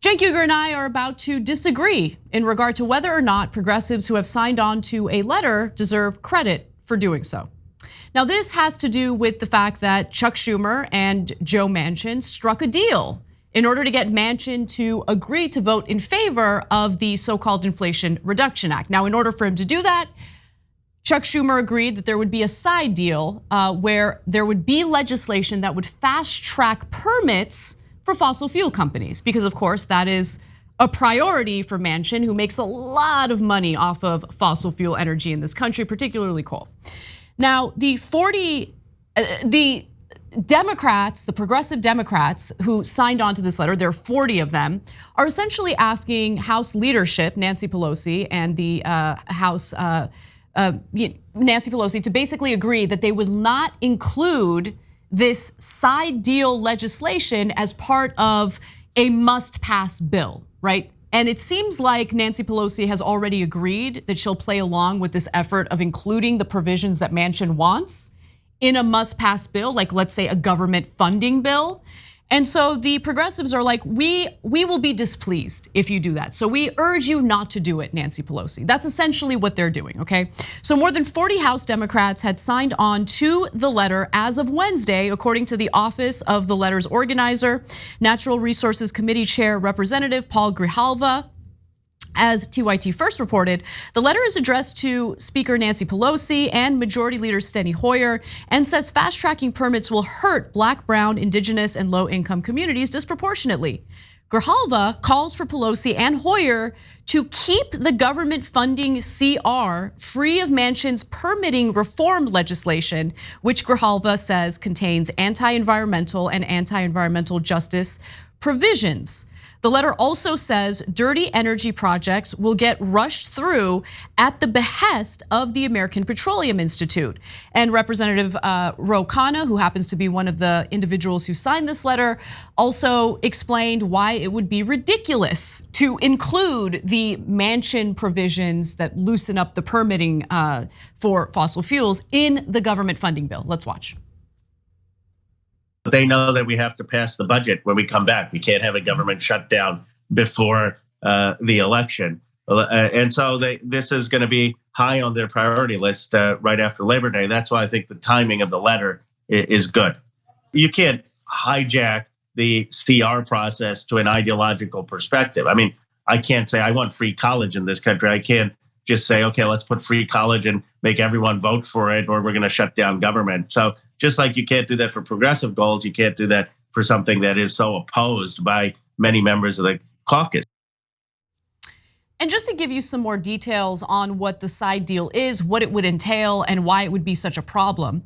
Cenk Uygur and I are about to disagree in regard to whether or not progressives who have signed on to a letter deserve credit for doing so. Now, this has to do with the fact that Chuck Schumer and Joe Manchin struck a deal in order to get Manchin to agree to vote in favor of the so-called Inflation Reduction Act. Now, in order for him to do that, Chuck Schumer agreed that there would be a side deal where there would be legislation that would fast track permits for fossil fuel companies, because of course that is a priority for Manchin, who makes a lot of money off of fossil fuel energy in this country, particularly coal. Now, the Democrats, the progressive Democrats who signed on to this letter, there are 40 of them, are essentially asking House leadership, Nancy Pelosi and the House, Nancy Pelosi, to basically agree that they would not include this side deal legislation as part of a must-pass bill, right? And it seems like Nancy Pelosi has already agreed that she'll play along with this effort of including the provisions that Manchin wants in a must-pass bill, like let's say a government funding bill. And so the progressives are like, we will be displeased if you do that. So we urge you not to do it, Nancy Pelosi. That's essentially what they're doing, okay? So more than 40 House Democrats had signed on to the letter as of Wednesday, according to the office of the letter's organizer, Natural Resources Committee Chair Representative Raul Grijalva. As TYT first reported, the letter is addressed to Speaker Nancy Pelosi and Majority Leader Steny Hoyer and says fast-tracking permits will hurt Black, Brown, Indigenous, and low-income communities disproportionately. Grijalva calls for Pelosi and Hoyer to keep the government funding CR free of Manchin's permitting reform legislation, which Grijalva says contains anti-environmental and anti-environmental justice provisions. The letter also says dirty energy projects will get rushed through at the behest of the American Petroleum Institute. And Representative Raul Grijalva, who happens to be one of the individuals who signed this letter, also explained why it would be ridiculous to include the Manchin provisions that loosen up the permitting for fossil fuels in the government funding bill. Let's watch. They know that we have to pass the budget when we come back. We can't have a government shutdown before the election. And so this is going to be high on their priority list right after Labor Day. That's why I think the timing of the letter is good. You can't hijack the CR process to an ideological perspective. I mean, I can't say I want free college in this country. I can't just say, okay, let's put free college and make everyone vote for it, or we're going to shut down government. So just like you can't do that for progressive goals, you can't do that for something that is so opposed by many members of the caucus. And just to give you some more details on what the side deal is, what it would entail, and why it would be such a problem.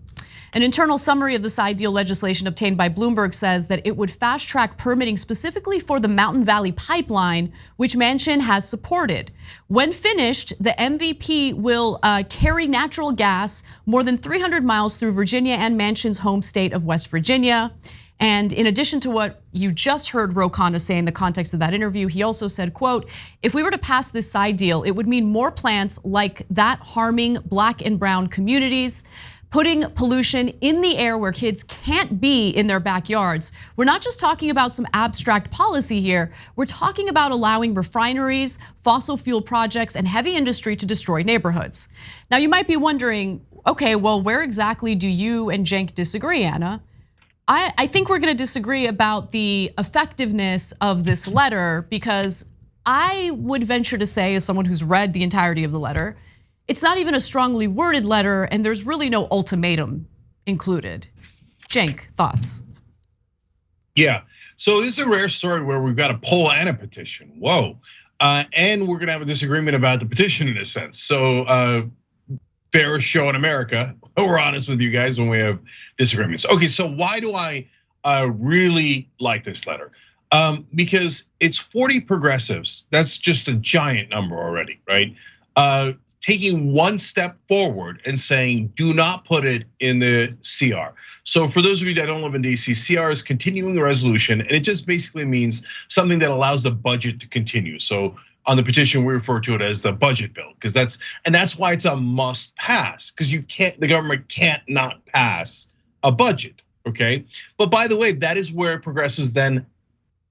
An internal summary of the side deal legislation obtained by Bloomberg says that it would fast track permitting specifically for the Mountain Valley Pipeline, which Manchin has supported. When finished, the MVP will carry natural gas more than 300 miles through Virginia and Manchin's home state of West Virginia. And in addition to what you just heard Raul Grijalva say in the context of that interview, he also said, quote, if we were to pass this side deal, it would mean more plants like that harming Black and brown communities, putting pollution in the air where kids can't be in their backyards. We're not just talking about some abstract policy here. We're talking about allowing refineries, fossil fuel projects, and heavy industry to destroy neighborhoods. Now you might be wondering, okay, well, where exactly do you and Cenk disagree, Anna? I think we're gonna disagree about the effectiveness of this letter, because I would venture to say, as someone who's read the entirety of the letter, it's not even a strongly worded letter, and there's really no ultimatum included. Cenk, thoughts? Yeah, so this is a rare story where we've got a poll and a petition. Whoa, and we're gonna have a disagreement about the petition in a sense. So fairest show in America. We're honest with you guys when we have disagreements. Okay, so why do I really like this letter? Because it's 40 progressives. That's just a giant number already, right? Taking one step forward and saying, do not put it in the CR. So for those of you that don't live in DC, CR is continuing the resolution, and it just basically means something that allows the budget to continue. So on the petition, we refer to it as the budget bill, because that's why it's a must pass, because the government can't not pass a budget, okay? But by the way, that is where progressives then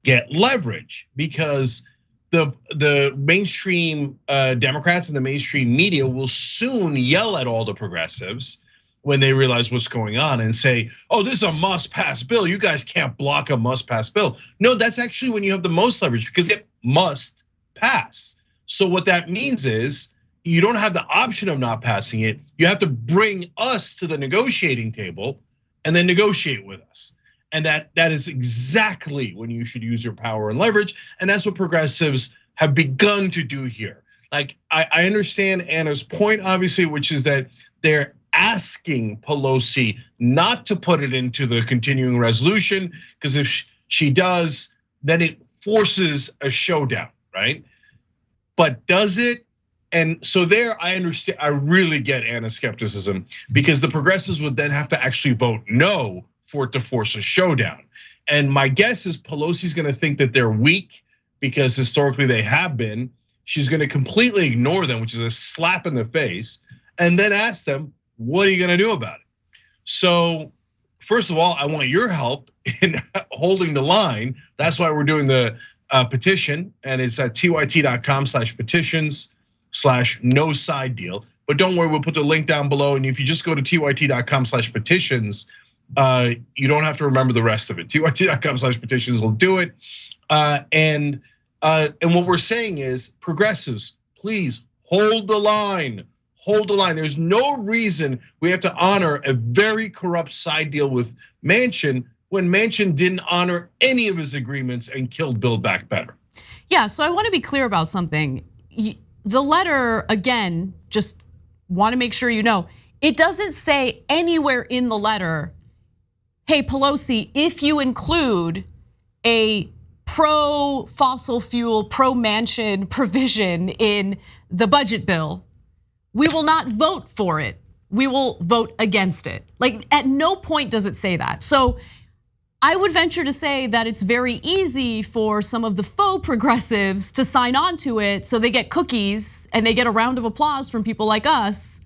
get leverage because the mainstream Democrats and the mainstream media will soon yell at all the progressives when they realize what's going on and say, oh, this is a must-pass bill. You guys can't block a must-pass bill. No, that's actually when you have the most leverage because it must pass. So what that means is you don't have the option of not passing it. You have to bring us to the negotiating table and then negotiate with us. And that is exactly when you should use your power and leverage. And that's what progressives have begun to do here. Like, I understand Anna's point, obviously, which is that they're asking Pelosi not to put it into the continuing resolution, because if she does, then it forces a showdown, right? But does it? And so there, I understand, I really get Anna's skepticism, because the progressives would then have to actually vote no for it to force a showdown. And my guess is Pelosi's gonna think that they're weak, because historically they have been. She's gonna completely ignore them, which is a slap in the face, and then ask them, what are you gonna do about it? So first of all, I want your help in holding the line. That's why we're doing the petition, and it's at tyt.com/petitions/no side deal. But don't worry, we'll put the link down below. And if you just go to tyt.com/petitions, you don't have to remember the rest of it. tyt.com/petitions will do it. And what we're saying is, progressives, please hold the line. Hold the line. There's no reason we have to honor a very corrupt side deal with Manchin when Manchin didn't honor any of his agreements and killed Build Back Better. Yeah, so I want to be clear about something. The letter, again, just want to make sure you know, it doesn't say anywhere in the letter, hey, Pelosi, if you include a pro-fossil fuel, pro-Manchin provision in the budget bill, we will not vote for it. We will vote against it. Like, at no point does it say that. So I would venture to say that it's very easy for some of the faux progressives to sign on to it so they get cookies and they get a round of applause from people like us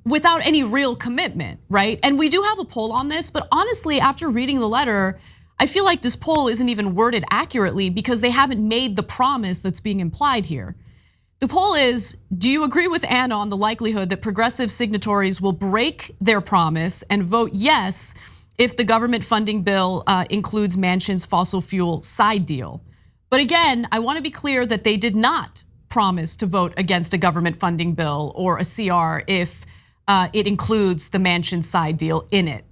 without any real commitment, right? And we do have a poll on this, but honestly, after reading the letter, I feel like this poll isn't even worded accurately because they haven't made the promise that's being implied here. The poll is, do you agree with Anna on the likelihood that progressive signatories will break their promise and vote yes if the government funding bill includes Manchin's fossil fuel side deal? But again, I want to be clear that they did not promise to vote against a government funding bill or a CR if it includes the Manchin side deal in it.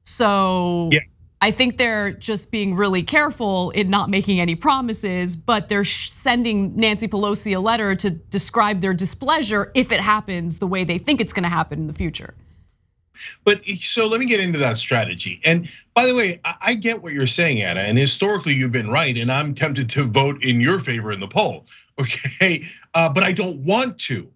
So yeah. I think they're just being really careful in not making any promises, but they're sending Nancy Pelosi a letter to describe their displeasure if it happens the way they think it's gonna happen in the future. But so let me get into that strategy. And by the way, I get what you're saying, Anna, and historically you've been right, and I'm tempted to vote in your favor in the poll, okay? But I don't want to.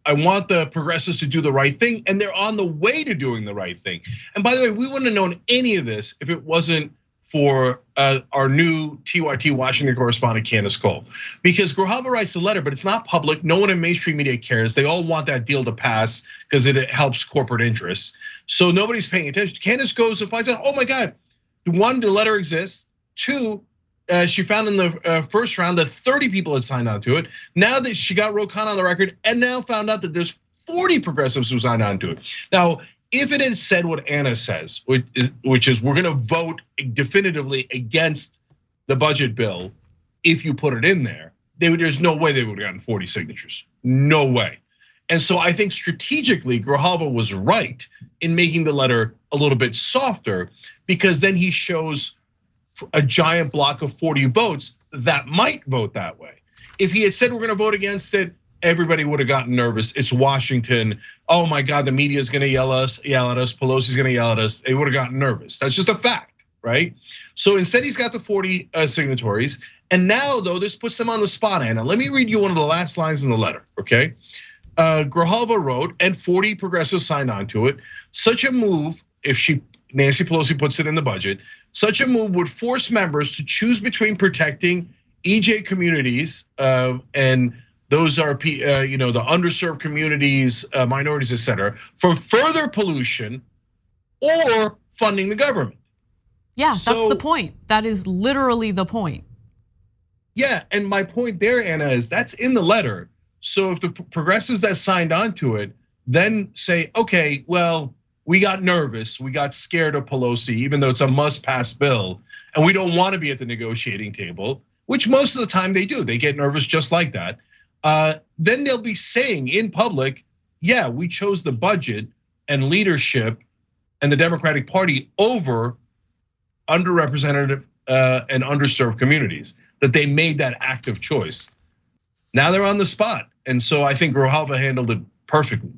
I want the progressives to do the right thing, and they're on the way to doing the right thing. And by the way, we wouldn't have known any of this if it wasn't for our new TYT Washington correspondent, Candace Cole. Because Grijalva writes the letter, but it's not public. No one in mainstream media cares. They all want that deal to pass because it helps corporate interests. So nobody's paying attention. Candace goes and finds out, oh my God, one, the letter exists. Two, she found in the first round that 30 people had signed on to it. Now that she got Ro Khanna on the record, and now found out that there's 40 progressives who signed on to it. Now, if it had said what Anna says, which is we're gonna vote definitively against the budget bill if you put it in there, there's no way they would have gotten 40 signatures. No way. And so I think strategically, Grijalva was right in making the letter a little bit softer, because then he shows a giant block of 40 votes that might vote that way. If he had said we're gonna vote against it, everybody would have gotten nervous. It's Washington. Oh my God, the media is gonna yell at us. Pelosi's gonna yell at us. They would have gotten nervous. That's just a fact, right? So instead, he's got the 40 signatories. And now, though, this puts them on the spot, Anna. Let me read you one of the last lines in the letter, okay? Grijalva wrote, and 40 progressives signed on to it. Such a move, if Nancy Pelosi puts it in the budget, such a move would force members to choose between protecting EJ communities, and those are the underserved communities, minorities, et cetera, for further pollution or funding the government. Yeah, that's the point. That is literally the point. Yeah, and my point there, Anna, is that's in the letter. So if the progressives that signed on to it then say, okay, well, we got nervous, we got scared of Pelosi, even though it's a must-pass bill, and we don't want to be at the negotiating table, which most of the time they do. They get nervous just like that. Then they'll be saying in public, yeah, we chose the budget and leadership and the Democratic Party over underrepresented and underserved communities, that they made that active choice. Now they're on the spot. And so I think Grijalva handled it perfectly.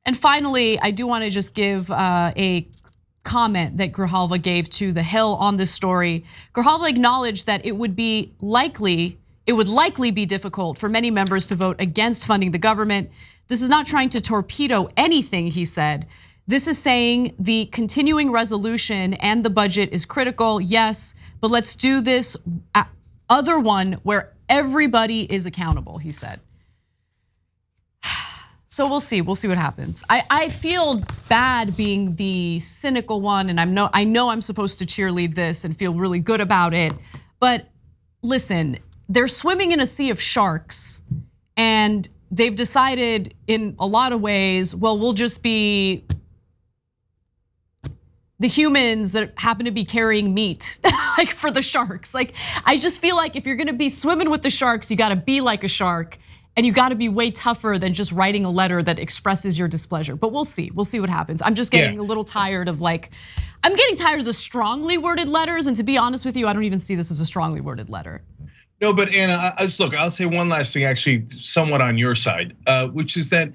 And finally, I do want to just give a comment that Grijalva gave to The Hill on this story. Grijalva acknowledged that it would likely be difficult for many members to vote against funding the government. This is not trying to torpedo anything, he said. This is saying the continuing resolution and the budget is critical, yes, but let's do this other one where everybody is accountable, he said. So we'll see what happens. I feel bad being the cynical one, and I know I'm supposed to cheerlead this and feel really good about it, but listen, they're swimming in a sea of sharks, and they've decided in a lot of ways, well, we'll just be the humans that happen to be carrying meat, like for the sharks. Like, I just feel like if you're gonna be swimming with the sharks, you gotta be like a shark, and you gotta be way tougher than just writing a letter that expresses your displeasure. But we'll see what happens. I'm just getting a little tired of I'm getting tired of the strongly worded letters, and to be honest with you, I don't even see this as a strongly worded letter. No, but Anna, look, I'll say one last thing, actually, somewhat on your side, which is that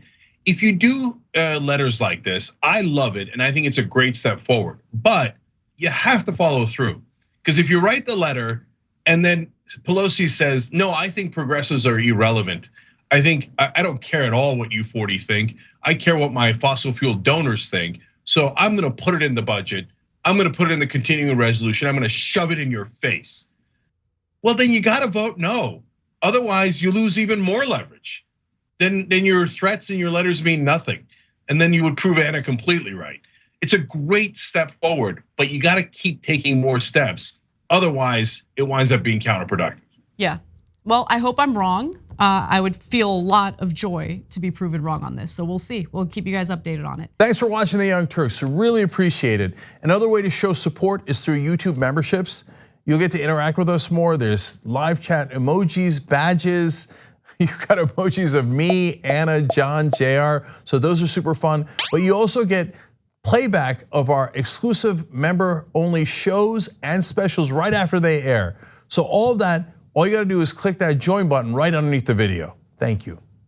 if you do letters like this, I love it, and I think it's a great step forward. But you have to follow through, because if you write the letter and then Pelosi says, "No, I think progressives are irrelevant. I don't care at all what you 40 think. I care what my fossil fuel donors think. So I'm going to put it in the budget. I'm going to put it in the continuing resolution. I'm going to shove it in your face." Well, then you got to vote no. Otherwise, you lose even more leverage. Then your threats and your letters mean nothing. And then you would prove Anna completely right. It's a great step forward, but you got to keep taking more steps. Otherwise, it winds up being counterproductive. Yeah, well, I hope I'm wrong. I would feel a lot of joy to be proven wrong on this. So we'll see. We'll keep you guys updated on it. Thanks for watching The Young Turks. Really appreciate it. Another way to show support is through YouTube memberships. You'll get to interact with us more. There's live chat emojis, badges. You've got emojis of me, Anna, John, JR. So those are super fun. But you also get playback of our exclusive member-only shows and specials right after they air. So all of that, all you gotta do is click that join button right underneath the video. Thank you.